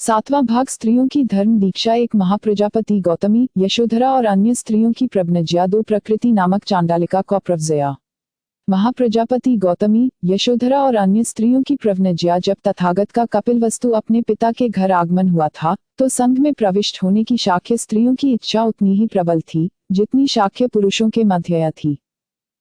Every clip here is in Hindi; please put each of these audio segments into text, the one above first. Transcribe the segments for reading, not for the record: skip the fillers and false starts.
सातवां भाग स्त्रियों की धर्म दीक्षा। एक महाप्रजापति गौतमी, यशोधरा और अन्य स्त्रियों की प्रव्रजया। दो प्रकृति नामक चांडालिका को प्रव्रजया। महाप्रजापति गौतमी, यशोधरा और अन्य स्त्रियों की प्रव्रजया। जब तथागत का कपिलवस्तु अपने पिता के घर आगमन हुआ था, तो संघ में प्रविष्ट होने की शाक्य स्त्रियों की इच्छा उतनी ही प्रबल थी जितनी शाक्य पुरुषों के मध्य थी।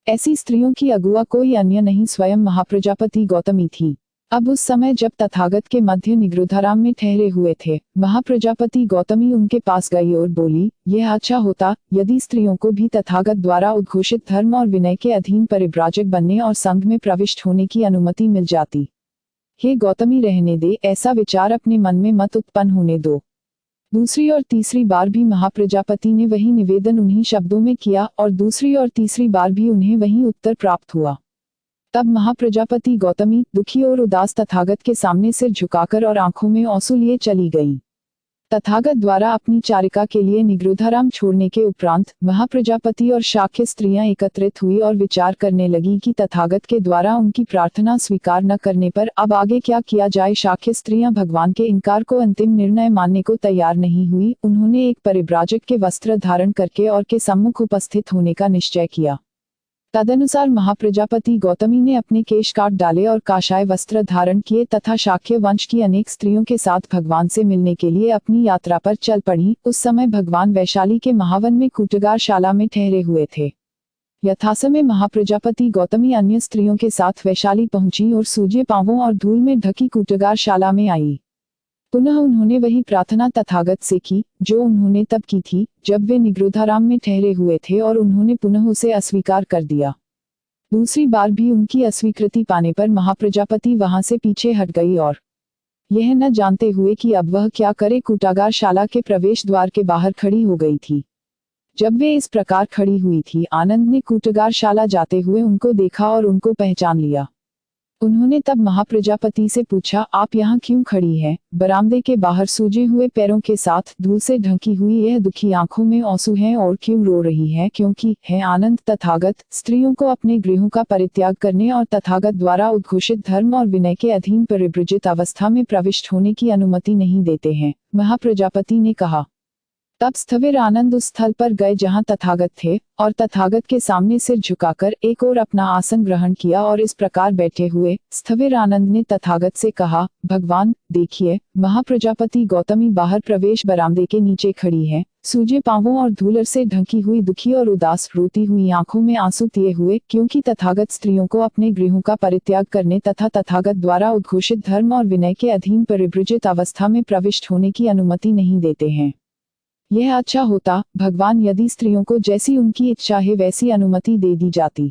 ऐसी स्त्रियों की अगुआ कोई अन्य नहीं, स्वयं महाप्रजापति गौतमी थी। अब उस समय जब तथागत के मध्य निगृधाराम में ठहरे हुए थे, महाप्रजापति गौतमी उनके पास गई और बोली, यह अच्छा होता यदि स्त्रियों को भी तथागत द्वारा उद्घोषित धर्म और विनय के अधीन परिव्राजक बनने और संघ में प्रविष्ट होने की अनुमति मिल जाती। हे गौतमी, रहने दे, ऐसा विचार अपने मन में मत उत्पन्न होने दो। दूसरी और तीसरी बार भी महाप्रजापति ने वही निवेदन उन्हीं शब्दों में किया और दूसरी और तीसरी बार भी उन्हें वही उत्तर प्राप्त हुआ। तब महाप्रजापति गौतमी दुखी और उदास तथागत के सामने सिर झुकाकर और आंखों में आंसू लिए चली गईं। तथागत द्वारा अपनी चारिका के लिए निगृधाराम छोड़ने के उपरांत महाप्रजापति और शाक्य स्त्रियां एकत्रित हुई और विचार करने लगी कि तथागत के द्वारा उनकी प्रार्थना स्वीकार न करने पर अब आगे क्या किया जाए। शाक्य स्त्रियां भगवान के इनकार को अंतिम निर्णय मानने को तैयार नहीं हुई। उन्होंने एक परिव्राजक के वस्त्र धारण करके और के सम्मुख उपस्थित होने का निश्चय किया। तदनुसार महाप्रजापति गौतमी ने अपने केश काट डाले और काषाय वस्त्र धारण किए तथा शाक्य वंश की अनेक स्त्रियों के साथ भगवान से मिलने के लिए अपनी यात्रा पर चल पड़ी। उस समय भगवान वैशाली के महावन में कूटगार शाला में ठहरे हुए थे। यथासमय महाप्रजापति गौतमी अन्य स्त्रियों के साथ वैशाली पहुंची और सूजे पांवों और धूल में ढकी कूटगार शाला में आई। पुनः उन्होंने वही प्रार्थना तथागत से की जो उन्होंने तब की थी जब वे निगृधाराम में ठहरे हुए थे, और उन्होंने पुनः उसे अस्वीकार कर दिया। दूसरी बार भी उनकी अस्वीकृति पाने पर महाप्रजापति वहां से पीछे हट गई और यह न जानते हुए कि अब वह क्या करे, कूटागार शाला के प्रवेश द्वार के बाहर खड़ी हो गई थी। जब वे इस प्रकार खड़ी हुई थी, आनंद ने कूटगार शाला जाते हुए उनको देखा और उनको पहचान लिया। उन्होंने तब महाप्रजापति से पूछा, आप यहाँ क्यों खड़ी हैं? बरामदे के बाहर सूजे हुए पैरों के साथ धूल से ढकी हुई यह दुखी आंखों में आंसू हैं और क्यों रो रही हैं? क्योंकि है आनंद, तथागत स्त्रियों को अपने गृहों का परित्याग करने और तथागत द्वारा उद्घोषित धर्म और विनय के अधीन परिव्रजित अवस्था में प्रविष्ट होने की अनुमति नहीं देते हैं। महाप्रजापति ने कहा। तब स्थविर आनंद उस स्थल पर गए जहां तथागत थे और तथागत के सामने सिर झुकाकर एक और अपना आसन ग्रहण किया और इस प्रकार बैठे हुए स्थविर आनंद ने तथागत से कहा, भगवान देखिए, महाप्रजापति गौतमी बाहर प्रवेश बरामदे के नीचे खड़ी है, सूजे पांवों और धूलर से ढकी हुई, दुखी और उदास, रोती हुई आंखों में आंसू दिए हुए, क्योंकि तथागत स्त्रियों को अपने गृहों का परित्याग करने तथा तथागत द्वारा उद्घोषित धर्म और विनय के अधीन परिव्रजित अवस्था में प्रविष्ट होने की अनुमति नहीं देते हैं। यह अच्छा होता भगवान यदि स्त्रियों को जैसी उनकी इच्छा है वैसी अनुमति दे दी जाती।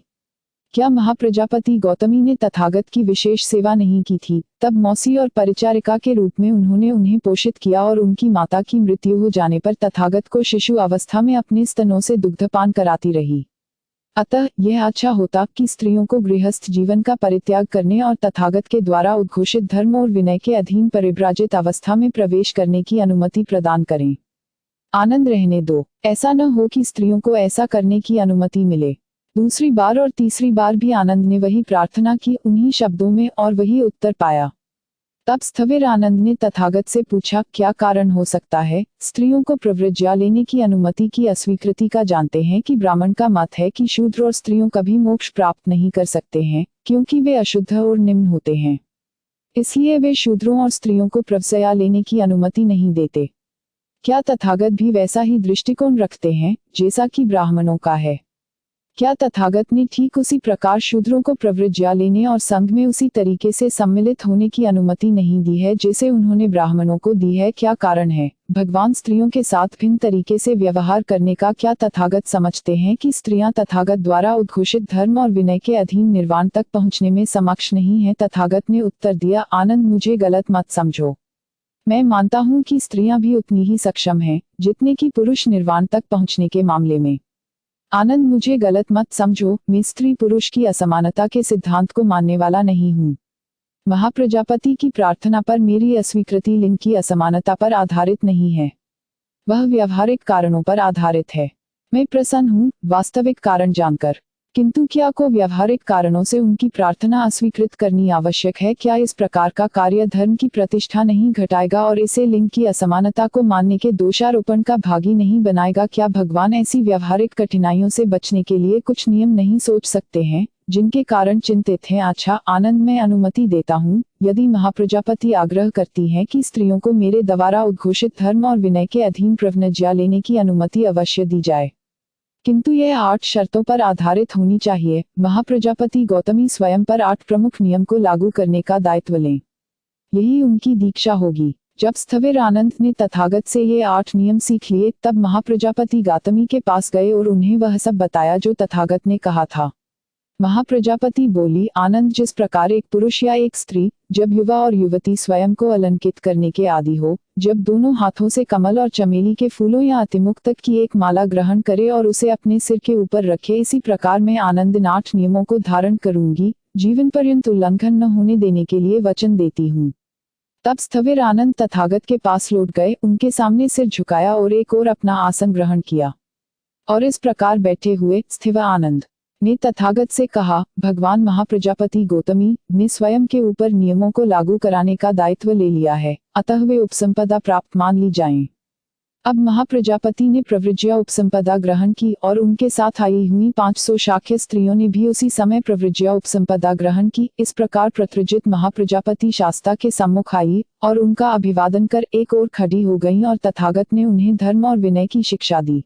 क्या महाप्रजापति गौतमी ने तथागत की विशेष सेवा नहीं की थी? तब मौसी और परिचारिका के रूप में उन्होंने उन्हें पोषित किया और उनकी माता की मृत्यु हो जाने पर तथागत को शिशु अवस्था में अपने स्तनों से दुग्धपान कराती रही। अतः यह अच्छा होता कि स्त्रियों को गृहस्थ जीवन का परित्याग करने और तथागत के द्वारा उद्घोषित धर्म और विनय के अधीन परिव्राजित अवस्था में प्रवेश करने की अनुमति प्रदान करें। आनंद, रहने दो, ऐसा न हो कि स्त्रियों को ऐसा करने की अनुमति मिले। दूसरी बार और तीसरी बार भी आनंद ने वही प्रार्थना की उन्हीं शब्दों में और वही उत्तर पाया। तब स्थविर आनंद ने तथागत से पूछा, क्या कारण हो सकता है? स्त्रियों को प्रव्रज्या लेने की अनुमति की अस्वीकृति का जानते हैं कि ब्राह्मण का मत है कि शूद्र और स्त्रियों कभी मोक्ष प्राप्त नहीं कर सकते हैं, क्योंकि वे अशुद्ध और निम्न होते हैं। इसलिए वे शूद्रों और स्त्रियों को प्रव्रज्या लेने की अनुमति नहीं देते। क्या तथागत भी वैसा ही दृष्टिकोण रखते हैं जैसा कि ब्राह्मणों का है? क्या तथागत ने ठीक उसी प्रकार शूद्रों को प्रव्रज्या लेने और संघ में उसी तरीके से सम्मिलित होने की अनुमति नहीं दी है जैसे उन्होंने ब्राह्मणों को दी है? क्या कारण है? भगवान स्त्रियों के साथ भिन्न तरीके से व्यवहार करने का क्या तथागत समझते हैं कि स्त्रियां तथागत द्वारा उद्घोषित धर्म और विनय के अधीन निर्वाण तक पहुंचने में समक्ष नहीं है? तथागत ने उत्तर दिया, आनंद, मुझे गलत मत समझो। मैं मानता हूं कि स्त्रियां भी उतनी ही सक्षम हैं जितने कि पुरुष निर्वाण तक पहुंचने के मामले में। आनंद, मुझे गलत मत समझो, मैं स्त्री पुरुष की असमानता के सिद्धांत को मानने वाला नहीं हूं। महाप्रजापति की प्रार्थना पर मेरी अस्वीकृति लिंग की असमानता पर आधारित नहीं है, वह व्यवहारिक कारणों पर आधारित है। मैं प्रसन्न हूं वास्तविक कारण जानकर। किंतु क्या को व्यावहारिक कारणों से उनकी प्रार्थना अस्वीकृत करनी आवश्यक है? क्या इस प्रकार का कार्य धर्म की प्रतिष्ठा नहीं घटाएगा और इसे लिंग की असमानता को मानने के दोषारोपण का भागी नहीं बनाएगा? क्या भगवान ऐसी व्यावहारिक कठिनाइयों से बचने के लिए कुछ नियम नहीं सोच सकते हैं जिनके कारण चिंतित हैं? अच्छा आनंद, मैं अनुमति देता हूँ, यदि महाप्रजापति आग्रह करती हैं कि स्त्रियों को मेरे द्वारा उद्घोषित धर्म और विनय के अधीन प्रव्रज्ञा लेने की अनुमति अवश्य दी जाए, किंतु यह 8 शर्तों पर आधारित होनी चाहिए। महाप्रजापति गौतमी स्वयं पर 8 प्रमुख नियम को लागू करने का दायित्व लें, यही उनकी दीक्षा होगी। जब स्थविर आनंद ने तथागत से ये 8 नियम सीख लिए, तब महाप्रजापति गौतमी के पास गए और उन्हें वह सब बताया जो तथागत ने कहा था। महाप्रजापति बोली, आनंद, जिस प्रकार एक पुरुष या एक स्त्री, जब युवा और युवती स्वयं को अलंकृत करने के आदि हो, जब दोनों हाथों से कमल और चमेली के फूलों या अतिमुक्त की एक माला ग्रहण करे और उसे अपने सिर के ऊपर रखे, इसी प्रकार मैं आनंद इन 8 नियमों को धारण करूंगी, जीवन पर्यंत उल्लंघन न होने देने के लिए वचन देती हूँ। तब स्थविर आनंद तथागत के पास लौट गए, उनके सामने सिर झुकाया और एक और अपना आसन ग्रहण किया, और इस प्रकार बैठे हुए स्थिर आनंद ने तथागत से कहा, भगवान महाप्रजापति गौतमी ने स्वयं के ऊपर नियमों को लागू कराने का दायित्व ले लिया है, अतः वे उपसंपदा प्राप्त मान ली जाएं। अब महाप्रजापति ने प्रव्रज्या उपसंपदा ग्रहण की और उनके साथ आई हुई 500 शाक्य स्त्रियों ने भी उसी समय प्रव्रज्या उपसंपदा ग्रहण की। इस प्रकार प्रत्युजित महाप्रजापति शास्ता के सम्मुख आई और उनका अभिवादन कर एक ओर खड़ी हो गईं और तथागत ने उन्हें धर्म और विनय की शिक्षा दी।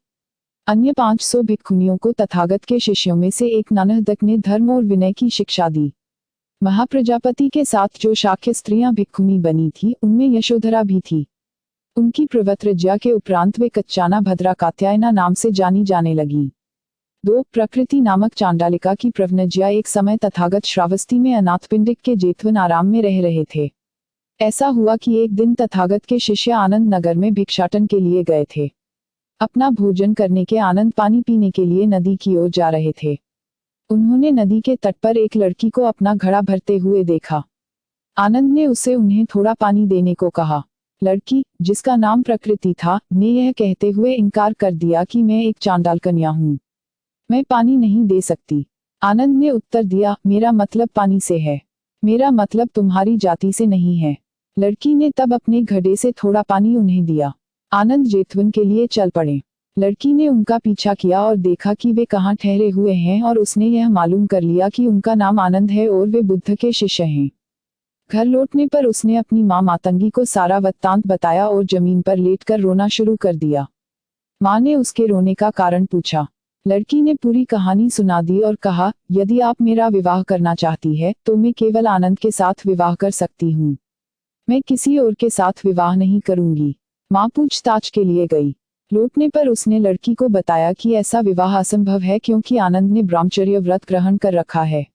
अन्य 500 भिक्षुनियों को तथागत के शिष्यों में से एक नानहदक ने धर्म और विनय की शिक्षा दी। महाप्रजापति के साथ जो शाक्य स्त्रियां भिक्षुनी बनी थी, उनमें यशोधरा भी थी। उनकी प्रवृत्तरज्ञा के उपरांत वे कच्चाना भद्रा कात्यायना नाम से जानी जाने लगी। 2 प्रकृति नामक चांडालिका की प्रव्रज्ञा एक समय तथागत श्रावस्ती में अनाथपिंडिक के जेतवन आराम में रह रहे थे। ऐसा हुआ कि एक दिन तथागत के शिष्य आनंद नगर में भिक्षाटन के लिए गए थे। अपना भोजन करने के आनंद पानी पीने के लिए नदी की ओर जा रहे थे। उन्होंने नदी के तट पर एक लड़की को अपना घड़ा भरते हुए देखा। आनंद ने उससे उन्हें थोड़ा पानी देने को कहा। लड़की, जिसका नाम प्रकृति था, ने यह कहते हुए इनकार कर दिया कि मैं एक चांडाल कन्या हूँ, मैं पानी नहीं दे सकती। आनंद ने उत्तर दिया, मेरा मतलब पानी से है, मेरा मतलब तुम्हारी जाति से नहीं है। लड़की ने तब अपने घड़े से थोड़ा पानी उन्हें दिया। आनंद जेतवन के लिए चल पड़े। लड़की ने उनका पीछा किया और देखा कि वे कहाँ ठहरे हुए हैं और उसने यह मालूम कर लिया कि उनका नाम आनंद है और वे बुद्ध के शिष्य हैं। घर लौटने पर उसने अपनी माँ मातंगी को सारा वृत्तांत बताया और जमीन पर लेटकर रोना शुरू कर दिया। माँ ने उसके रोने का कारण पूछा। लड़की ने पूरी कहानी सुना दी और कहा, यदि आप मेरा विवाह करना चाहती है तो मैं केवल आनंद के साथ विवाह कर सकती हूँ, मैं किसी और के साथ विवाह नहीं करूंगी। माँ पूछताछ के लिए गई। लौटने पर उसने लड़की को बताया कि ऐसा विवाह असंभव है क्योंकि आनंद ने ब्रह्मचर्य व्रत ग्रहण कर रखा है।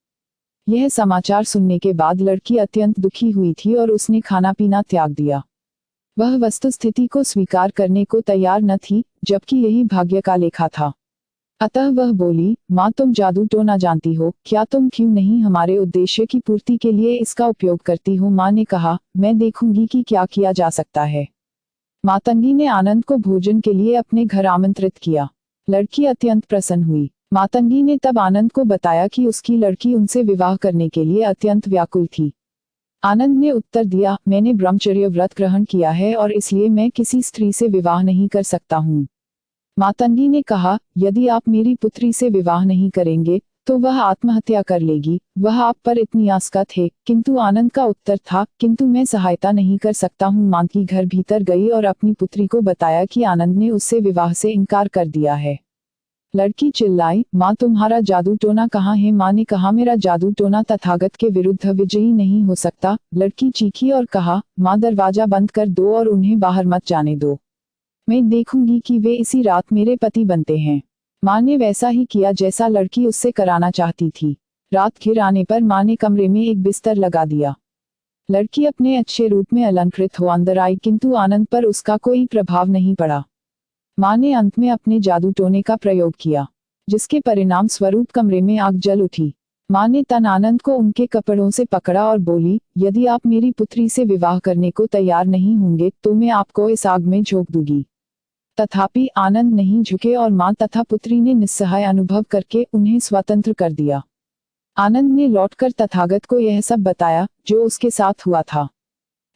यह समाचार सुनने के बाद लड़की अत्यंत दुखी हुई थी और उसने खाना पीना त्याग दिया। वह वस्तुस्थिति को स्वीकार करने को तैयार न थी, जबकि यही भाग्य का लेखा था। अतः वह बोली, माँ तुम जादू टोना जानती हो, क्या तुम क्यों नहीं हमारे उद्देश्य की पूर्ति के लिए इसका उपयोग करती हो? माँ ने कहा, मैं देखूंगी कि क्या किया जा सकता है। मातंगी ने आनंद को भोजन के लिए अपने घर आमंत्रित किया। लड़की अत्यंत प्रसन्न हुई। मातंगी ने तब आनंद को बताया कि उसकी लड़की उनसे विवाह करने के लिए अत्यंत व्याकुल थी। आनंद ने उत्तर दिया, मैंने ब्रह्मचर्य व्रत ग्रहण किया है और इसलिए मैं किसी स्त्री से विवाह नहीं कर सकता हूँ। मातंगी ने कहा, यदि आप मेरी पुत्री से विवाह नहीं करेंगे तो वह आत्महत्या कर लेगी, वह आप पर इतनी आस्था थे। किंतु आनंद का उत्तर था, किंतु मैं सहायता नहीं कर सकता हूँ। मातंगी घर भीतर गई और अपनी पुत्री को बताया कि आनंद ने उससे विवाह से इनकार कर दिया है। लड़की चिल्लाई, माँ तुम्हारा जादू टोना कहाँ है? माँ ने कहा, मेरा जादू टोना तथागत के विरुद्ध विजयी नहीं हो सकता। लड़की चीखी और कहा, माँ दरवाजा बंद कर दो और उन्हें बाहर मत जाने दो, मैं देखूंगी कि वे इसी रात मेरे पति बनते हैं। माँ ने वैसा ही किया जैसा लड़की उससे कराना चाहती थी। रात घिर आने पर माँ ने कमरे में एक बिस्तर लगा दिया। लड़की अपने अच्छे रूप में अलंकृत हो अंदर आई, किंतु आनंद पर उसका कोई प्रभाव नहीं पड़ा। माँ ने अंत में अपने जादू टोने का प्रयोग किया, जिसके परिणाम स्वरूप कमरे में आग जल उठी। माँ ने तन आनंद को उनके कपड़ों से पकड़ा और बोली, यदि आप मेरी पुत्री से विवाह करने को तैयार नहीं होंगे तो मैं आपको इस आग में झोंक दूंगी। तथापि आनंद नहीं झुके और मां तथा पुत्री ने निस्सहाय अनुभव करके उन्हें स्वतंत्र कर दिया। आनंद ने लौटकर तथागत को यह सब बताया जो उसके साथ हुआ था।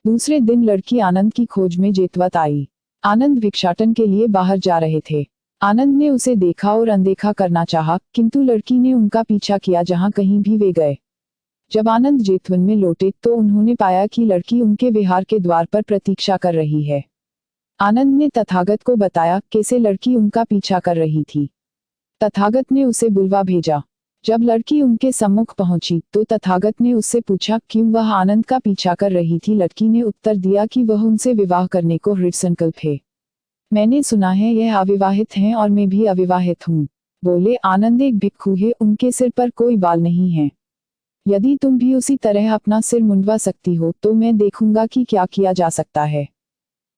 दूसरे दिन लड़की आनंद की खोज में जेतवत आई। आनंद भिक्षाटन के लिए बाहर जा रहे थे। आनंद ने उसे देखा और अनदेखा करना चाहा, किंतु लड़की ने उनका पीछा किया जहां कहीं भी वे गए। जब आनंद जेतवन में लौटे तो उन्होंने पाया कि लड़की उनके विहार के द्वार पर प्रतीक्षा कर रही है। आनंद ने तथागत को बताया कैसे लड़की उनका पीछा कर रही थी। तथागत ने उसे बुलवा भेजा। जब लड़की उनके सम्मुख पहुंची तो तथागत ने उससे पूछा क्यों वह आनंद का पीछा कर रही थी। लड़की ने उत्तर दिया कि वह उनसे विवाह करने को दृढ़ संकल्प है। मैंने सुना है यह अविवाहित हैं और मैं भी अविवाहित हूँ। बोले, आनंद एक भिक्षु है, उनके सिर पर कोई बाल नहीं है। यदि तुम भी उसी तरह अपना सिर मुंडवा सकती हो तो मैं देखूंगा कि क्या किया जा सकता है।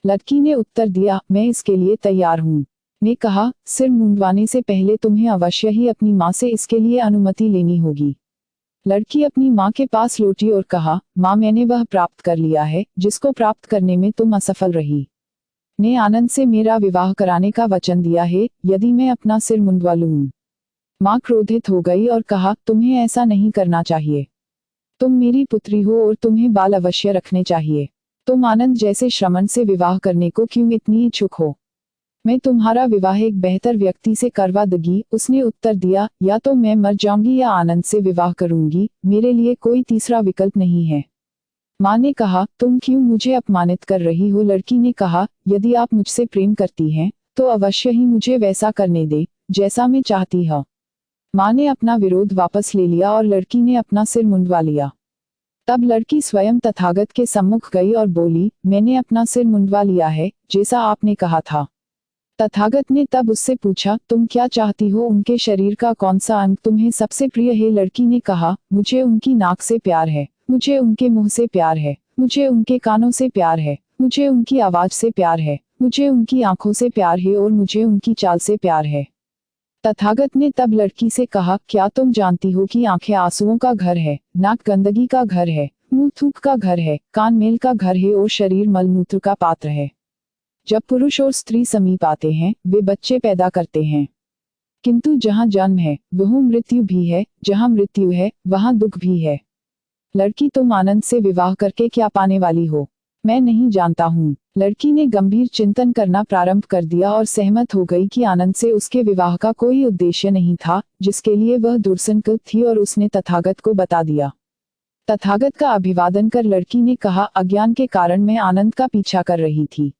लड़की ने उत्तर दिया, मैं इसके लिए तैयार हूँ। ने कहा, सिर मुंडवाने से पहले तुम्हें अवश्य ही अपनी माँ से इसके लिए अनुमति लेनी होगी। लड़की अपनी माँ के पास लौटी और कहा, माँ मैंने वह प्राप्त कर लिया है जिसको प्राप्त करने में तुम असफल रही। ने आनंद से मेरा विवाह कराने का वचन दिया है यदि मैं अपना सिर मुंडवा लूँ। माँ क्रोधित हो गई और कहा, तुम्हें ऐसा नहीं करना चाहिए। तुम मेरी पुत्री हो और तुम्हें बाल अवश्य रखने चाहिए। तुम आनंद जैसे श्रमण से विवाह करने को क्यों इतनी इच्छुक हो? मैं तुम्हारा विवाह एक बेहतर व्यक्ति से करवा दूंगी। उसने उत्तर दिया, या तो मैं मर जाऊंगी या आनंद से विवाह करूंगी, मेरे लिए कोई तीसरा विकल्प नहीं है। माँ ने कहा, तुम क्यों मुझे अपमानित कर रही हो? लड़की ने कहा, यदि आप मुझसे प्रेम करती हैं तो अवश्य ही मुझे वैसा करने दे जैसा मैं चाहती हूँ। माँ ने अपना विरोध वापस ले लिया और लड़की ने अपना सिर मुंडवा लिया। तब लड़की स्वयं तथागत के सम्मुख गई और बोली, मैंने अपना सिर मुंडवा लिया है जैसा आपने कहा था। तथागत ने तब उससे पूछा, तुम क्या चाहती हो? उनके शरीर का कौन सा अंग तुम्हें सबसे प्रिय है? लड़की ने कहा, मुझे उनकी नाक से प्यार है, मुझे उनके मुंह से प्यार है, मुझे उनके कानों से प्यार है, मुझे उनकी आवाज से प्यार है, मुझे उनकी आंखों से प्यार है और मुझे उनकी चाल से प्यार है। तथागत ने तब लड़की से कहा, क्या तुम जानती हो कि आंखें आंसुओं का घर है, नाक गंदगी का घर है, मुंह थूक का घर है, कान मेल का घर है और शरीर मलमूत्र का पात्र है। जब पुरुष और स्त्री समीप आते हैं वे बच्चे पैदा करते हैं, किंतु जहाँ जन्म है वहाँ मृत्यु भी है, जहाँ मृत्यु है वहाँ दुख भी है। लड़की, तुम आनंद से विवाह करके क्या पाने वाली हो? मैं नहीं जानता हूँ। लड़की ने गंभीर चिंतन करना प्रारंभ कर दिया और सहमत हो गई कि आनंद से उसके विवाह का कोई उद्देश्य नहीं था जिसके लिए वह दुर्संकल्प थी, और उसने तथागत को बता दिया। तथागत का अभिवादन कर लड़की ने कहा, अज्ञान के कारण मैं आनंद का पीछा कर रही थी।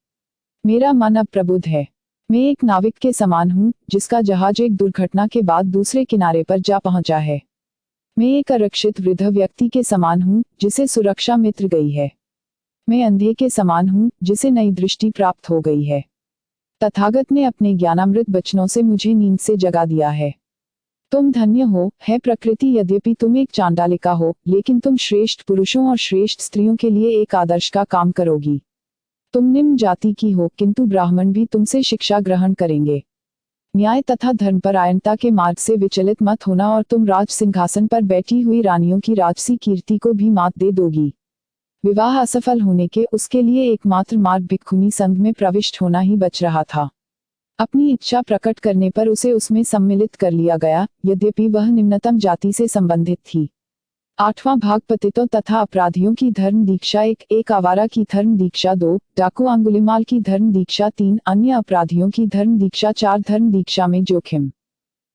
मेरा मन अब प्रबुद्ध है। मैं एक नाविक के समान हूँ जिसका जहाज एक दुर्घटना के बाद दूसरे किनारे पर जा पहुंचा है। मैं एक आरक्षित वृद्ध व्यक्ति के समान हूँ जिसे सुरक्षा मित्र गई है। मैं अंधे के समान हूँ जिसे नई दृष्टि प्राप्त हो गई है। तथागत ने अपने ज्ञानामृत वचनों से मुझे नींद से जगा दिया है। तुम धन्य हो, है प्रकृति। यद्यपि तुम एक चांडालिका हो, लेकिन तुम श्रेष्ठ पुरुषों और श्रेष्ठ स्त्रियों के लिए एक आदर्श का काम करोगी। तुम निम्न जाति की हो, किंतु ब्राह्मण भी तुमसे शिक्षा ग्रहण करेंगे। न्याय तथा धर्मपरायणता के मार्ग से विचलित मत होना, और तुम राज सिंहासन पर बैठी हुई रानियों की राजसी कीर्ति को भी मात दे दोगी। विवाह असफल होने के उसके लिए एकमात्र मार्ग भिक्षुनी संघ में प्रविष्ट होना ही बच रहा था। अपनी इच्छा प्रकट करने पर उसे उसमें सम्मिलित कर लिया गया, यद्यपि वह निम्नतम जाति से संबंधित थी। 8वां भाग पतितों तथा अपराधियों की धर्म दीक्षा 1, एक आवारा की धर्म दीक्षा 2, डाकू अंगुलिमाल की धर्म दीक्षा 3, अन्य अपराधियों की धर्म दीक्षा 4। धर्म दीक्षा में जोखिम।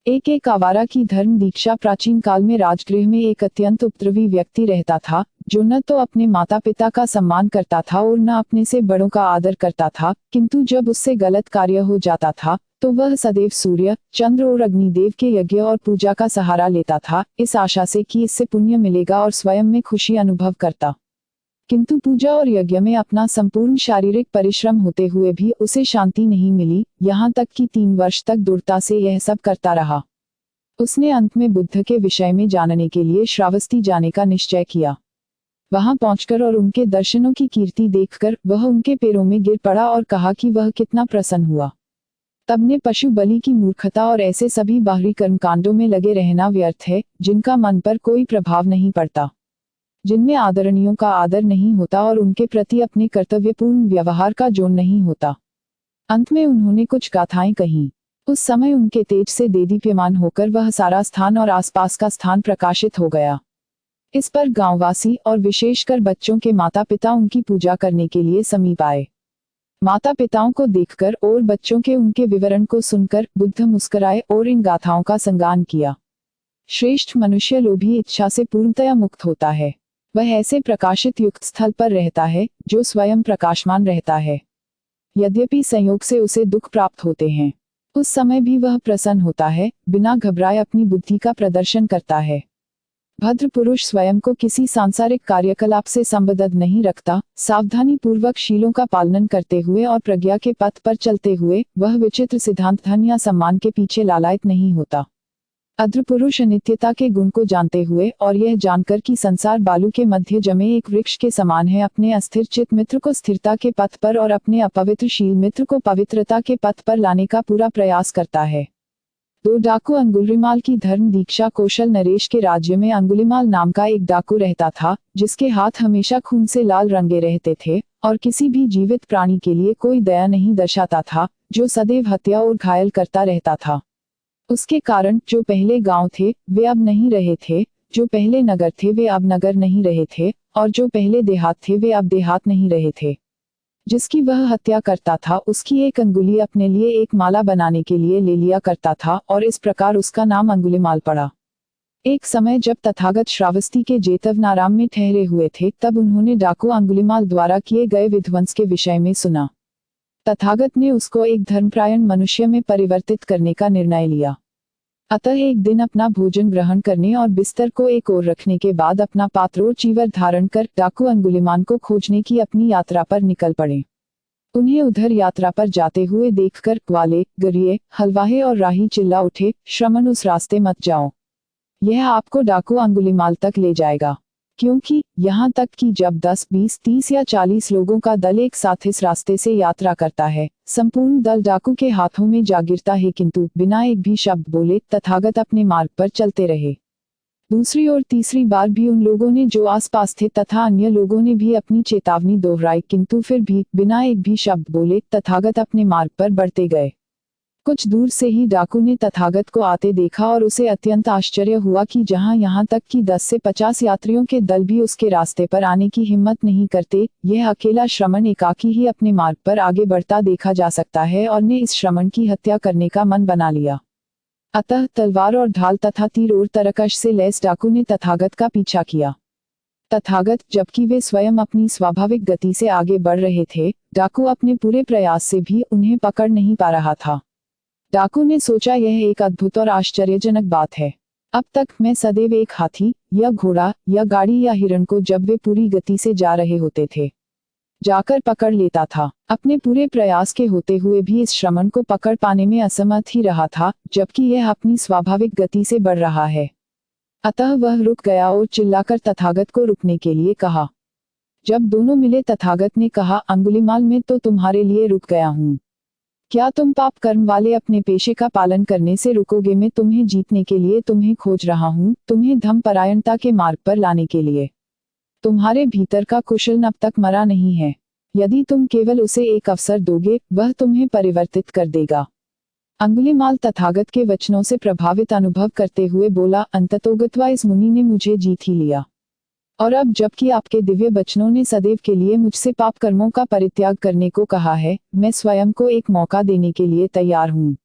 एक आवारा की धर्म दीक्षा। प्राचीन काल में राजगृह में एक अत्यंत उपद्रवी व्यक्ति रहता था जो न तो अपने माता पिता का सम्मान करता था और न अपने से बड़ों का आदर करता था, किंतु जब उससे गलत कार्य हो जाता था तो वह सदैव सूर्य, चंद्र और अग्निदेव के यज्ञ और पूजा का सहारा लेता था, इस आशा से कि इससे पुण्य मिलेगा और स्वयं में खुशी अनुभव करता। किंतु पूजा और यज्ञ में अपना संपूर्ण शारीरिक परिश्रम होते हुए भी उसे शांति नहीं मिली, यहाँ तक कि 3 वर्ष तक दृढ़ता से यह सब करता रहा। उसने अंत में बुद्ध के विषय में जानने के लिए श्रावस्ती जाने का निश्चय किया। वहां पहुंचकर और उनके दर्शनों की कीर्ति देखकर वह उनके पैरों में गिर पड़ा और कहा कि वह कितना प्रसन्न हुआ। तब ने पशु बलि की मूर्खता और ऐसे सभी बाहरी कर्मकांडों में लगे रहना व्यर्थ है जिनका मन पर कोई प्रभाव नहीं पड़ता, जिनमें आदरणीयों का आदर नहीं होता और उनके प्रति अपने कर्तव्यपूर्ण व्यवहार का जोन नहीं होता। अंत में उन्होंने कुछ गाथाएं कहीं। उस समय उनके तेज से देदीप्यमान होकर वह सारा स्थान और आसपास का स्थान प्रकाशित हो गया। इस पर गांववासी और विशेषकर बच्चों के माता पिता उनकी पूजा करने के लिए समीप आए। माता पिताओं को देखकर और बच्चों के उनके विवरण को सुनकर बुद्ध मुस्कुराए और इन गाथाओं का संगान किया। श्रेष्ठ मनुष्य लोभी इच्छा से पूर्णतया मुक्त होता है। वह ऐसे प्रकाशित युक्त स्थल पर रहता है जो स्वयं प्रकाशमान रहता है। यद्यपि संयोग से उसे दुख प्राप्त होते हैं, उस समय भी वह प्रसन्न होता है, बिना घबराए अपनी बुद्धि का प्रदर्शन करता है। भद्र पुरुष स्वयं को किसी सांसारिक कार्यकलाप से संबद्ध नहीं रखता। सावधानी पूर्वक शीलों का पालन करते हुए और प्रज्ञा के पथ पर चलते हुए वह विचित्र सिद्धांत धन या सम्मान के पीछे लालायित नहीं होता। अद्र पुरुष अनित्यता के गुण को जानते हुए और यह जानकर कि संसार बालू के मध्य जमे एक वृक्ष के समान है, अपने अस्थिर चित मित्र को स्थिरता के पथ पर और अपने अपवित्रशील मित्र को पवित्रता के पथ पर लाने का पूरा प्रयास करता है। दो डाकू अंगुलिमाल की धर्म दीक्षा। कौशल नरेश के राज्य में अंगुलिमाल नाम का एक डाकू रहता था, जिसके हाथ हमेशा खून से लाल रंगे रहते थे और किसी भी जीवित प्राणी के लिए कोई दया नहीं दर्शाता था, जो सदैव हत्या और घायल करता रहता था। उसके कारण जो पहले गांव थे वे अब नहीं रहे थे, जो पहले नगर थे वे अब नगर नहीं रहे थे, और जो पहले देहात थे वे अब देहात नहीं रहे थे। जिसकी वह हत्या करता था उसकी एक अंगुली अपने लिए एक माला बनाने के लिए ले लिया करता था और इस प्रकार उसका नाम अंगुलिमाल पड़ा। एक समय जब तथागत श्रावस्ती के जेतवनाराम में ठहरे हुए थे, तब उन्होंने डाकू अंगुलिमाल द्वारा किए गए विध्वंस के विषय में सुना। तथागत ने उसको एक धर्मप्रायण मनुष्य में परिवर्तित करने का निर्णय लिया। अतः एक दिन अपना भोजन ग्रहण करने और बिस्तर को एक ओर रखने के बाद अपना पात्र और चीवर धारण कर डाकू अंगुलिमान को खोजने की अपनी यात्रा पर निकल पड़े। उन्हें उधर यात्रा पर जाते हुए देखकर ग्वाले, गरिए, हलवाहे और राही चिल्ला उठे, श्रमण उस रास्ते मत जाओ, यह आपको डाकू अंगुलिमाल तक ले जाएगा। क्योंकि यहाँ तक कि जब 10, 20, 30 या 40 लोगों का दल एक साथ इस रास्ते से यात्रा करता है, संपूर्ण दल डाकू के हाथों में जा गिरता है, किंतु बिना एक भी शब्द बोले तथागत अपने मार्ग पर चलते रहे। दूसरी और तीसरी बार भी उन लोगों ने जो आसपास थे तथा अन्य लोगों ने भी अपनी चेतावनी दोहराई, किंतु फिर भी बिना एक भी शब्द बोले तथागत अपने मार्ग पर बढ़ते गए। कुछ दूर से ही डाकू ने तथागत को आते देखा और उसे अत्यंत आश्चर्य हुआ कि जहां यहाँ तक कि 10 से 50 यात्रियों के दल भी उसके रास्ते पर आने की हिम्मत नहीं करते, यह अकेला श्रमण एकाकी ही अपने मार्ग पर आगे बढ़ता देखा जा सकता है, और ने इस श्रमण की हत्या करने का मन बना लिया। अतः तलवार और ढाल तथा तीर और तरकश से लैस डाकू ने तथागत का पीछा किया। तथागत, जबकि वे स्वयं अपनी स्वाभाविक गति से आगे बढ़ रहे थे, डाकू अपने पूरे प्रयास से भी उन्हें पकड़ नहीं पा रहा था। डाकू ने सोचा, यह एक अद्भुत और आश्चर्यजनक बात है। अब तक मैं सदैव एक हाथी या घोड़ा या गाड़ी या हिरण को जब वे पूरी गति से जा रहे होते थे जाकर पकड़ लेता था। अपने पूरे प्रयास के होते हुए भी इस श्रमण को पकड़ पाने में असमर्थ ही रहा था, जबकि यह अपनी स्वाभाविक गति से बढ़ रहा है। अतः वह रुक गया और चिल्लाकर तथागत को रुकने के लिए कहा। जब दोनों मिले, तथागत ने कहा, अंगुलिमाल, मैं तो तुम्हारे लिए रुक गया हूँ। क्या तुम पाप कर्म वाले अपने पेशे का पालन करने से रुकोगे? मैं तुम्हें जीतने के लिए तुम्हें खोज रहा हूँ, तुम्हें धर्म परायणता के मार्ग पर लाने के लिए। तुम्हारे भीतर का कुशल अब तक मरा नहीं है। यदि तुम केवल उसे एक अवसर दोगे, वह तुम्हें परिवर्तित कर देगा। अंगुलिमाल तथागत के वचनों से प्रभावित अनुभव करते हुए बोला, अंततोगत्वा इस मुनि ने मुझे जीत ही लिया, और अब जबकि आपके दिव्य वचनों ने सदैव के लिए मुझसे पाप कर्मों का परित्याग करने को कहा है, मैं स्वयं को एक मौका देने के लिए तैयार हूँ।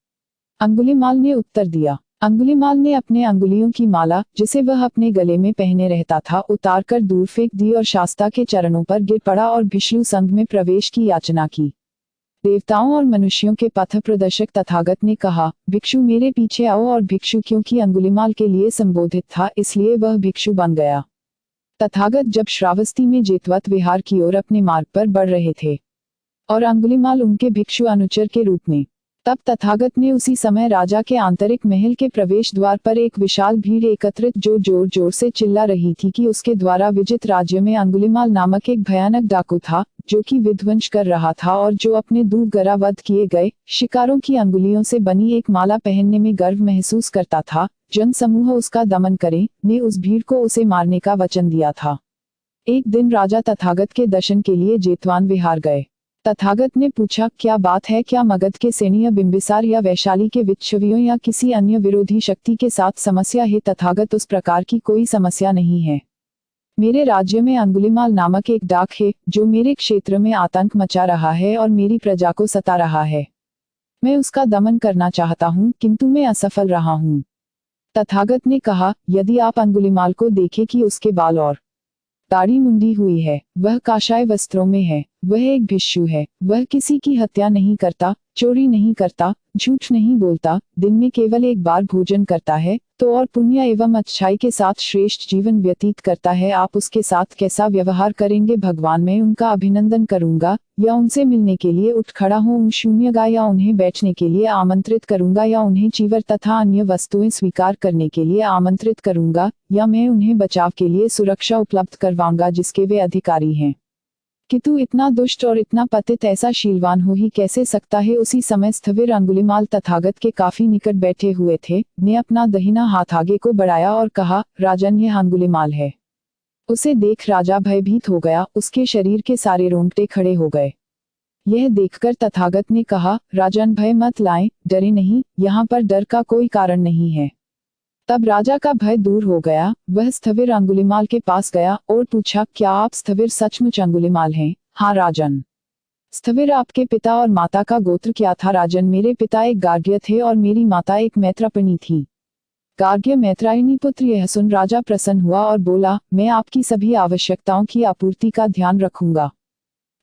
अंगुलिमाल ने उत्तर दिया। अंगुलिमाल ने अपने अंगुलियों की माला, जिसे वह अपने गले में पहने रहता था, उतारकर दूर फेंक दी और शास्ता के चरणों पर गिर पड़ा और भिक्षु संघ में प्रवेश की याचना की। देवताओं और मनुष्यों के पथ प्रदर्शक तथागत ने कहा, भिक्षु मेरे पीछे आओ। और भिक्षु क्योंकि अंगुलिमाल के लिए संबोधित था, इसलिए वह भिक्षु बन गया। तथागत जब श्रावस्ती में जेतवत विहार की ओर अपने मार्ग पर बढ़ रहे थे और अंगुलिमाल उनके भिक्षु अनुचर के रूप में, तब तथागत ने उसी समय राजा के आंतरिक महल के प्रवेश द्वार पर एक विशाल भीड़ एकत्रित जो जोर जोर से चिल्ला रही थी कि उसके द्वारा विजित राज्य में अंगुलिमाल नामक एक भयानक डाकू था, जो कि विध्वंस कर रहा था और जो अपने दूरगरा वध किए गए शिकारों की अंगुलियों से बनी एक माला पहनने में गर्व महसूस करता था। जन समूह उसका दमन करें, ने उस भीड़ को उसे मारने का वचन दिया था। एक दिन राजा तथागत के दर्शन के लिए जेतवान विहार गए। तथागत ने पूछा, क्या बात है? क्या मगध के सेनी या बिंबिसार या वैशाली के विच्छवियों या किसी अन्य विरोधी शक्ति के साथ समस्या है? तथागत, उस प्रकार की कोई समस्या नहीं है। मेरे राज्य में अंगुलिमाल नामक एक डाक है जो मेरे क्षेत्र में आतंक मचा रहा है और मेरी प्रजा को सता रहा है। मैं उसका दमन करना चाहता हूँ किंतु मैं असफल रहा हूँ। तथागत ने कहा, यदि आप अंगुलिमाल को देखें कि उसके बाल और दाढ़ी मुंडी हुई है, वह काशाय वस्त्रों में है, वह एक भिक्षु है, वह किसी की हत्या नहीं करता, चोरी नहीं करता, झूठ नहीं बोलता, दिन में केवल एक बार भोजन करता है तो और पुण्य एवं अच्छाई के साथ श्रेष्ठ जीवन व्यतीत करता है। आप उसके साथ कैसा व्यवहार करेंगे? भगवान, मैं उनका अभिनंदन करूंगा या उनसे मिलने के लिए उठ खड़ा हूँ शून्यगा, या उन्हें बैठने के लिए आमंत्रित करूंगा, या उन्हें चीवर तथा अन्य वस्तुएं स्वीकार करने के लिए आमंत्रित करूंगा, या मैं उन्हें बचाव के लिए सुरक्षा उपलब्ध करवाऊंगा जिसके वे अधिकारी हैं। किंतु इतना दुष्ट और इतना पतित ऐसा शीलवान हो ही कैसे सकता है? उसी समय स्थविर अंगुलिमाल तथागत के काफी निकट बैठे हुए थे, ने अपना दहिना हाथ आगे को बढ़ाया और कहा, राजन, यह अंगुलिमाल है। उसे देख राजा भयभीत हो गया, उसके शरीर के सारे रोंगटे खड़े हो गए। यह देखकर तथागत ने कहा, राजन, भय मत लाएं, डरे नहीं, यहाँ पर डर का कोई कारण नहीं है। तब राजा का भय दूर हो गया। वह स्थविर अंगुलिमाल के पास गया और पूछा, क्या आप स्थविर सचमुच अंगुलिमाल हैं? हाँ राजन। स्थविर, आपके पिता और माता का गोत्र क्या था? राजन, मेरे पिता एक गार्ग्य थे और मेरी माता एक मैत्रापणी थी। गार्ग्य मैत्रायणी पुत्र। यह सुन राजा प्रसन्न हुआ और बोला, मैं आपकी सभी आवश्यकताओं की आपूर्ति का ध्यान रखूंगा।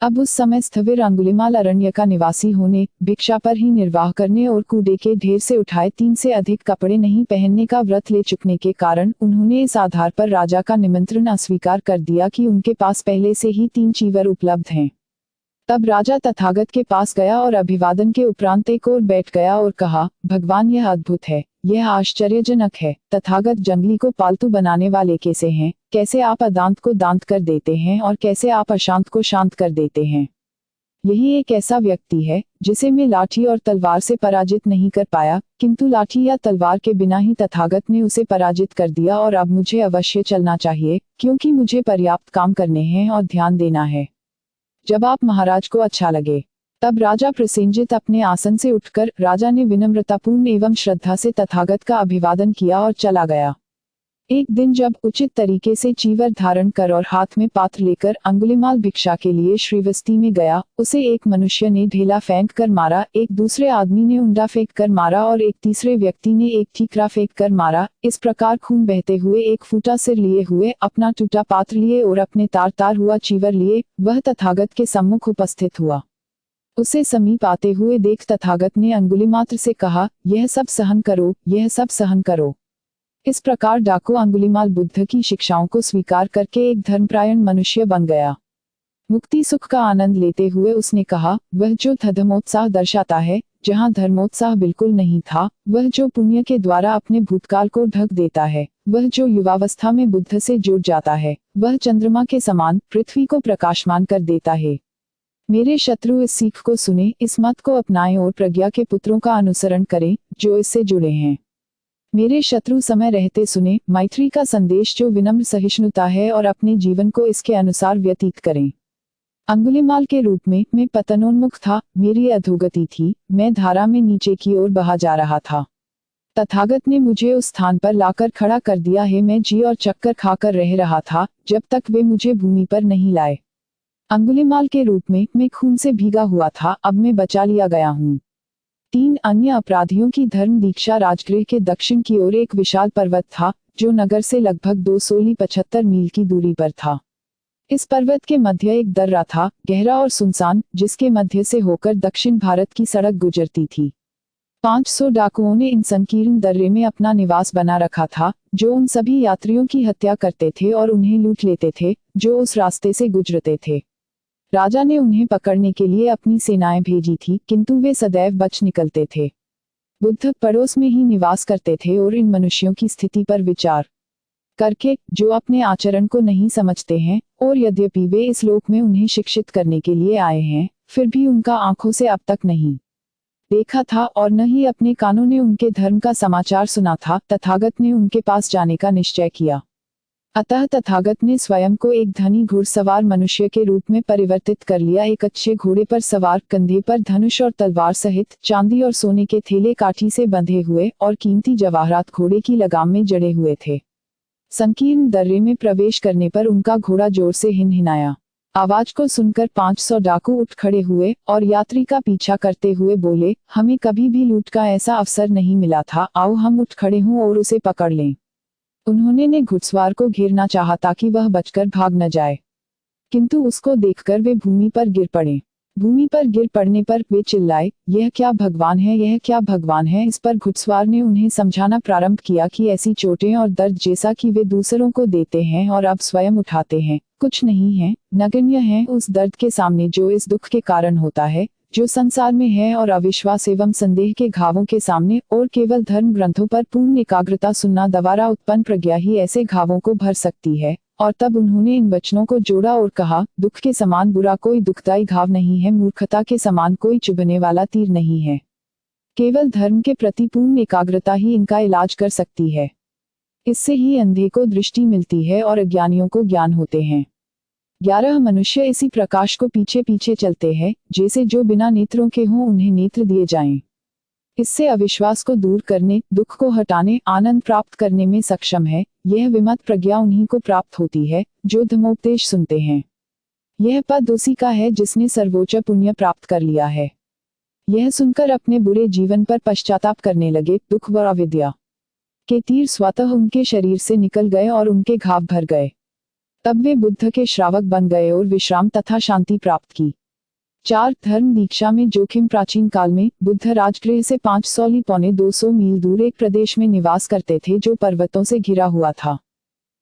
अब उस समय स्थविर अंगुलिमाल अरण्य का निवासी होने, भिक्षा पर ही निर्वाह करने और कूड़े के ढेर से उठाए 3 से अधिक कपड़े नहीं पहनने का व्रत ले चुकने के कारण उन्होंने इस आधार पर राजा का निमंत्रण अस्वीकार कर दिया कि उनके पास पहले से ही 3 चीवर उपलब्ध हैं। तब राजा तथागत के पास गया और अभिवादन के उपरांत एक ओर बैठ गया और कहा, भगवान, यह अद्भुत है, यह आश्चर्यजनक है। तथागत, जंगली को पालतू बनाने वाले कैसे हैं? कैसे आप अदांत को दांत कर देते हैं और कैसे आप अशांत को शांत कर देते हैं? यही एक ऐसा व्यक्ति है जिसे मैं लाठी और तलवार से पराजित नहीं कर पाया, किंतु लाठी या तलवार के बिना ही तथागत ने उसे पराजित कर दिया और अब मुझे अवश्य चलना चाहिए, क्योंकि मुझे पर्याप्त काम करने हैं और ध्यान देना है। जब आप महाराज को अच्छा लगे। तब राजा प्रसेनजित अपने आसन से उठकर, राजा ने विनम्रतापूर्ण एवं श्रद्धा से तथागत का अभिवादन किया और चला गया। एक दिन जब उचित तरीके से चीवर धारण कर और हाथ में पात्र लेकर अंगुलिमाल भिक्षा के लिए श्रीवस्ती में गया, उसे एक मनुष्य ने ढेला फेंक कर मारा, एक दूसरे आदमी ने उंडा फेंक कर मारा और एक तीसरे व्यक्ति ने एक ठीकरा फेंक कर मारा। इस प्रकार खून बहते हुए, एक फूटा सिर लिए हुए, अपना टूटा पात्र लिए और अपने तार तार हुआ चीवर लिए, वह तथागत के सम्मुख उपस्थित हुआ। उसे समीप आते हुए देख तथागत ने अंगुलिमात्र से कहा, यह सब सहन करो, यह सब सहन करो। इस प्रकार डाकू अंगुलिमाल बुद्ध की शिक्षाओं को स्वीकार करके एक धर्मपरायण मनुष्य बन गया। मुक्ति सुख का आनंद लेते हुए उसने कहा, वह जो धर्मोत्साह दर्शाता है जहाँ धर्मोत्साह बिल्कुल नहीं था, वह जो पुण्य के द्वारा अपने भूतकाल को ढक देता है, वह जो युवावस्था में बुद्ध से जुड़ जाता है, वह चंद्रमा के समान पृथ्वी को प्रकाशमान कर देता है। मेरे शत्रु इस सीख को सुने, इस मत को अपनाएं और प्रज्ञा के पुत्रों का अनुसरण करें जो इससे जुड़े हैं। मेरे शत्रु समय रहते सुने मैत्री का संदेश जो विनम्र सहिष्णुता है और अपने जीवन को इसके अनुसार व्यतीत करें। अंगुलिमाल के रूप में मैं पतनोन्मुख था, मेरी अधोगति थी, मैं धारा में नीचे की ओर बहा जा रहा था। तथागत ने मुझे उस स्थान पर लाकर खड़ा कर दिया है। मैं जी और चक्कर खाकर रह रहा था जब तक वे मुझे भूमि पर नहीं लाए। अंगुलिमाल के रूप में मैं खून से भीगा हुआ था, अब मैं बचा लिया गया हूँ। 3 अन्य अपराधियों की धर्म दीक्षा राजगृह के दक्षिण की ओर एक विशाल पर्वत था जो नगर से लगभग 275 मील की दूरी पर था। इस पर्वत के मध्य एक दर्रा था, गहरा और सुनसान, जिसके मध्य से होकर दक्षिण भारत की सड़क गुजरती थी। 500 डाकुओं ने इन संकीर्ण दर्रे में अपना निवास बना रखा था, जो उन सभी यात्रियों की हत्या करते थे और उन्हें लूट लेते थे जो उस रास्ते से गुजरते थे। राजा ने उन्हें पकड़ने के लिए अपनी सेनाएं भेजी थी, किंतु वे सदैव बच निकलते थे। बुद्ध पड़ोस में ही निवास करते थे और इन मनुष्यों की स्थिति पर विचार करके, जो अपने आचरण को नहीं समझते हैं और यद्यपि वे इस लोक में उन्हें शिक्षित करने के लिए आए हैं, फिर भी उनका आंखों से अब तक नहीं देखा था और न ही अपने कानों ने उनके धर्म का समाचार सुना था, तथागत ने उनके पास जाने का निश्चय किया। अतः तथागत ने स्वयं को एक धनी घुड़सवार मनुष्य के रूप में परिवर्तित कर लिया। एक अच्छे घोड़े पर सवार, कंधे पर धनुष और तलवार सहित चांदी और सोने के थैले काठी से बंधे हुए और कीमती जवाहरात घोड़े की लगाम में जड़े हुए थे। संकीर्ण दर्रे में प्रवेश करने पर उनका घोड़ा जोर से हिनहिनाया। आवाज को सुनकर 500 डाकू उठ खड़े हुए और यात्री का पीछा करते हुए बोले, हमें कभी भी लूट का ऐसा अवसर नहीं मिला था, आओ हम उठ खड़े हों और उसे पकड़ लें। उन्होंने घुड़सवार को घेरना चाहा ताकि वह बचकर भाग न जाए, किंतु उसको देखकर वे भूमि पर गिर पड़े। भूमि पर गिर पड़ने पर वे चिल्लाए, यह क्या भगवान है, यह क्या भगवान है। इस पर घुड़सवार ने उन्हें समझाना प्रारंभ किया कि ऐसी चोटें और दर्द जैसा कि वे दूसरों को देते हैं और अब स्वयं उठाते हैं, कुछ नहीं है, नगण्य है उस दर्द के सामने जो इस दुख के कारण होता है जो संसार में है, और अविश्वास एवं संदेह के घावों के सामने, और केवल धर्म ग्रंथों पर पूर्ण एकाग्रता सुनना द्वारा उत्पन्न प्रज्ञा ही ऐसे घावों को भर सकती है। और तब उन्होंने इन वचनों को जोड़ा और कहा, दुख के समान बुरा कोई दुखदाई घाव नहीं है, मूर्खता के समान कोई चुभने वाला तीर नहीं है। केवल धर्म के प्रति पूर्ण एकाग्रता ही इनका इलाज कर सकती है। इससे ही अंधे को दृष्टि मिलती है और अज्ञानियों को ज्ञान होते हैं। 11 मनुष्य इसी प्रकाश को पीछे पीछे चलते हैं, जैसे जो बिना नेत्रों के हों उन्हें नेत्र दिए जाएं। इससे अविश्वास को दूर करने, दुख को हटाने, आनंद प्राप्त करने में सक्षम है। यह विमत प्रज्ञा उन्हीं को प्राप्त होती है जो धर्मोपदेश सुनते हैं। यह पद उसी का है जिसने सर्वोच्च पुण्य प्राप्त कर लिया है। यह सुनकर अपने बुरे जीवन पर पश्चाताप करने लगे। दुख व अविद्या के तीर स्वतः उनके शरीर से निकल गए और उनके घाव भर गए। तब वे बुद्ध के श्रावक बन गए और विश्राम तथा शांति प्राप्त की। 4 धर्म दीक्षा में जोखिम। प्राचीन काल में बुद्ध राजगृह से 500 ली पौने 200 मील दूर एक प्रदेश में निवास करते थे जो पर्वतों से घिरा हुआ था।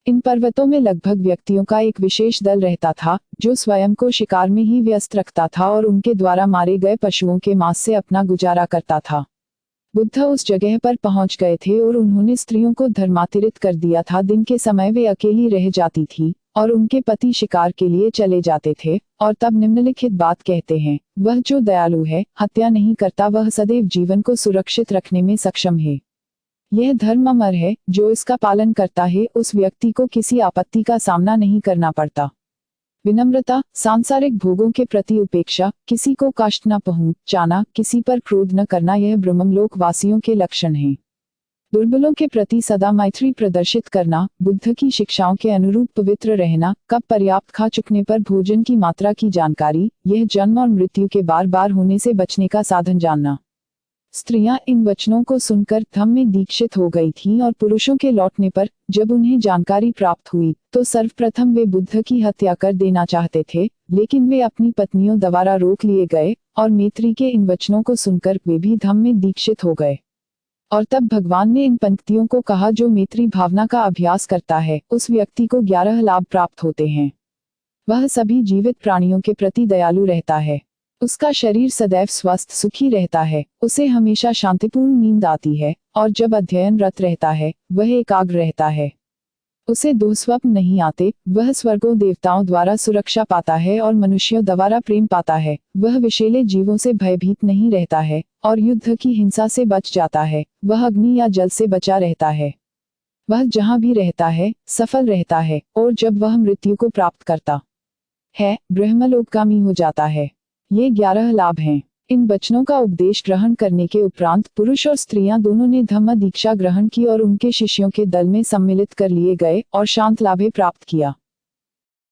इन पर्वतों में लगभग व्यक्तियों का एक विशेष दल रहता था जो स्वयं को शिकार में ही व्यस्त रखता था और उनके द्वारा मारे गए पशुओं के मांस से अपना गुजारा करता था। बुद्ध उस जगह पर पहुंच गए थे और उन्होंने स्त्रियों को धर्मांतरित कर दिया था। दिन के समय वे अकेली रह जाती थी और उनके पति शिकार के लिए चले जाते थे। और तब निम्नलिखित बात कहते हैं, वह जो दयालु है, हत्या नहीं करता, वह सदैव जीवन को सुरक्षित रखने में सक्षम है। यह धर्म अमर है, जो इसका पालन करता है उस व्यक्ति को किसी आपत्ति का सामना नहीं करना पड़ता। विनम्रता, सांसारिक भोगों के प्रति उपेक्षा, किसी को कष्ट न पहुंचाना, किसी पर क्रोध न करना, यह ब्रह्मलोक वासियों के लक्षण हैं। दुर्बलों के प्रति सदा मैत्री प्रदर्शित करना, बुद्ध की शिक्षाओं के अनुरूप पवित्र रहना, कब पर्याप्त खा चुकने पर भोजन की मात्रा की जानकारी, यह जन्म और मृत्यु के बार बार होने से बचने का साधन जानना। स्त्रियां इन वचनों को सुनकर धम्म में दीक्षित हो गई थीं और पुरुषों के लौटने पर जब उन्हें जानकारी प्राप्त हुई तो सर्वप्रथम वे बुद्ध की हत्या कर देना चाहते थे, लेकिन वे अपनी पत्नियों द्वारा रोक लिए गए और मैत्री के इन वचनों को सुनकर वे भी धम्म में दीक्षित हो गए। और तब भगवान ने इन पंक्तियों को कहा, जो मैत्री भावना का अभ्यास करता है उस व्यक्ति को 11 लाभ प्राप्त होते हैं। वह सभी जीवित प्राणियों के प्रति दयालु रहता है, उसका शरीर सदैव स्वस्थ सुखी रहता है, उसे हमेशा शांतिपूर्ण नींद आती है और जब अध्ययनरत रहता है वह एकाग्र रहता है, उसे दुःस्वप्न नहीं आते, वह स्वर्गों देवताओं द्वारा सुरक्षा पाता है और मनुष्यों द्वारा प्रेम पाता है, वह विषैले जीवों से भयभीत नहीं रहता है और युद्ध की हिंसा से बच जाता है, वह अग्नि या जल से बचा रहता है, वह जहाँ भी रहता है सफल रहता है और जब वह मृत्यु को प्राप्त करता है ब्रह्मलोकगामी हो जाता है। ये 11 लाभ हैं। इन वचनों का उपदेश ग्रहण करने के उपरांत पुरुष और स्त्रियां दोनों ने धम्म दीक्षा ग्रहण की और उनके शिष्यों के दल में सम्मिलित कर लिए गए और शांत लाभे प्राप्त किया।